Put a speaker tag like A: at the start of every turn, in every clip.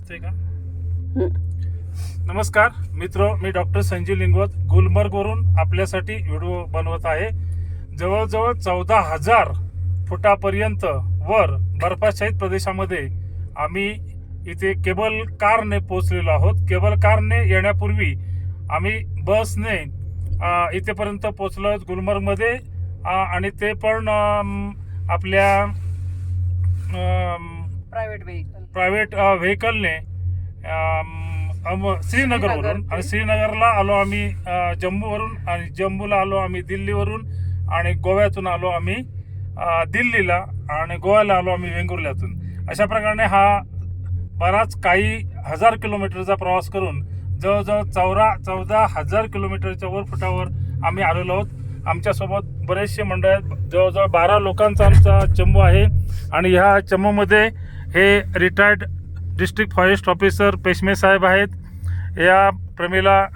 A: दिसतंय का? नमस्कार मित्र, मी डॉक्टर संजीव लिंगवत गुलमर्गवरून आपल्यासाठी व्हिडिओ बनवत आहे. जवळजवळ 14,000 फुटापर्यंत वर बर्फाच्छादित प्रदेशामध्ये आम्ही इथे केबल कारने पोहोचलेलो आहोत. केबल कारने येण्यापूर्वी आम्ही बसने इथेपर्यंत पोहोचलो आहोत गुलमर्गमध्ये, आणि ते पण आपल्या प्रायव्हेट व्हेकलने श्रीनगरवरून. आणि श्रीनगरला आलो आम्ही जम्मूवरून, आणि जम्मूला आलो आम्ही दिल्लीवरून, आणि गोव्यातून आलो आम्ही दिल्लीला, आणि गोव्याला आलो आम्ही वेंगुर्ल्यातून. अशा प्रकारे हा बराच काही हजार किलोमीटरचा प्रवास करून जवळजवळ 14,000 किलोमीटरच्या वर फुटावर आम्ही आलेलो आहोत. आमच्यासोबत बरेचसे मंडळ आहेत. जवळजवळ 12 लोकांचा आमचा चमू आहे, आणि ह्या चमूमध्ये हे रिटायर्ड डिस्ट्रिक्ट फॉरेस्ट ऑफिसर पेशमे साहेब आहेत. या प्रमिला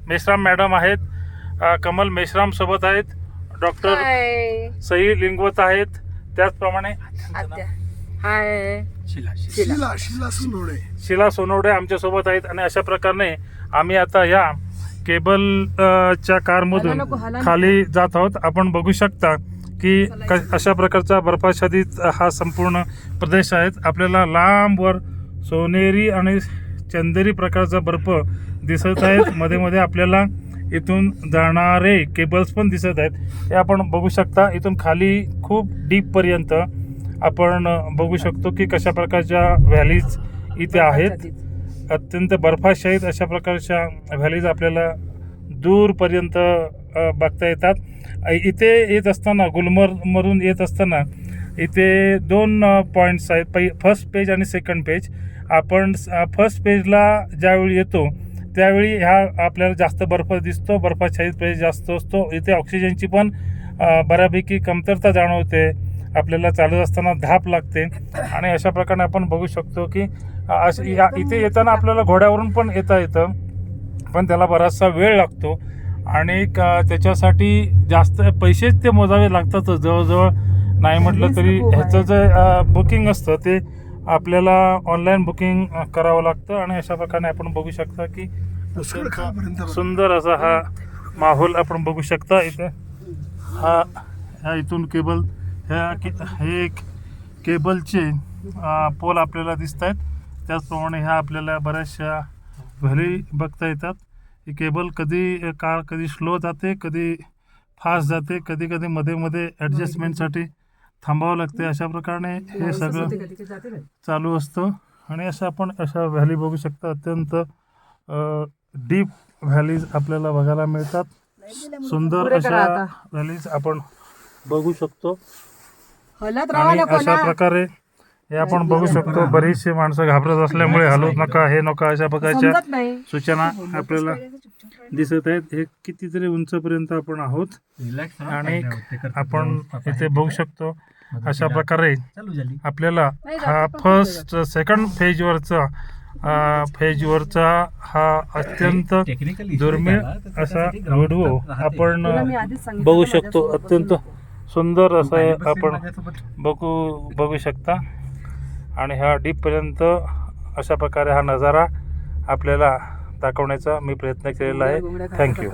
A: मेश्राम मॅडम आहेत, कमल मेश्राम सोबत आहेत, डॉक्टर सई लिंगवत आहेत, त्याचप्रमाणे शिला सोनवडे आमच्यासोबत आहेत. आणि अशा प्रकारे आम्ही आता या केबलच्या कारमधून खाली जात आहोत. आपण बघू शकता की अशा प्रकारचा बर्फाच्छादित हा संपूर्ण प्रदेश आहे. आपल्याला लांबवर सोनेरी आणि चंदेरी प्रकारचा बर्फ दिसत आहेत. मध्ये मध्ये आपल्याला इथून जाणारे केबल्स पण दिसत आहेत. हे आपण बघू शकता. इथून खाली खूप डीप पर्यंत आपण बघू शकतो की कशा प्रकारच्या व्हॅलीज इथे आहेत. अत्यंत बर्फाच्छादित अशा प्रकारच्या व्हॅलीज आपल्याला दूरपर्यंत बघता येतात. इथे येत असताना गुलमर्गमधून येत असताना इथे 2 पॉईंट्स आहेत, फर्स्ट पेज आणि सेकंड पेज. आपण फर्स्ट पेजला ज्यावेळी येतो त्यावेळी आपल्याला जास्त बर्फ दिसतो, बर्फाच्छादित प्रदेश जास्त असतो. इथे ऑक्सिजनची पण बऱ्यापैकी कमतरता जाणवते, आपल्याला चालत असताना धाप लागते. आणि अशा प्रकारे आपण बघू शकतो की इथे येताना आपल्याला घोड्यावरून पण येता येतं, पण त्याला बराचसा वेळ लागतो, आणि त्याच्यासाठी जास्त पैसेच ते मोजावे लागतात. जवळजवळ नाही म्हटलं तरी ह्याचं जे बुकिंग असतं ते आपल्याला ऑनलाईन बुकिंग करावं लागतं. आणि अशा प्रकारे आपण बघू शकता की सुंदर असा हा माहोल आपण बघू शकता. इथे ह्या इथून केबल हे केबलचे पोल आपल्याला दिसत आहेत. त्याचप्रमाणे ह्या आपल्याला बऱ्याचशा व्हॅली बघता येतात. ही केबल कधी स्लो जाते, कधी फास्ट जाते, कधी कधी मध्ये मध्ये ॲडजस्टमेंटसाठी थांबावं लागते. अशा प्रकारे हे सगळं चालू असतं. आणि आपण अशा व्हॅली बघू शकता. अत्यंत डीप व्हॅलीज आपल्याला बघायला मिळतात. सुंदर अशा व्हॅलीज आपण बघू शकतो. आणि अशा प्रकारे हे आपण बघू शकतो. बरीचशी माणसं घाबरत असल्यामुळे हलवू नका, हे नका, अशा प्रकारच्या सूचना आपल्याला दिसत आहेत. हे कितीतरी उंचपर्यंत आपण आहोत, आणि आपण इथे बघू शकतो. अशा प्रकारे आपल्याला हा सेकंड फेजवरचा हा अत्यंत दुर्मिळ असा व्हिडिओ आपण बघू शकतो. अत्यंत सुंदर असं आपण बघू शकता. आणि ह्या डीपपर्यंत अशा प्रकारे हा नजारा आपल्याला दाखवण्याचा मी प्रयत्न केलेला आहे. थँक्यू.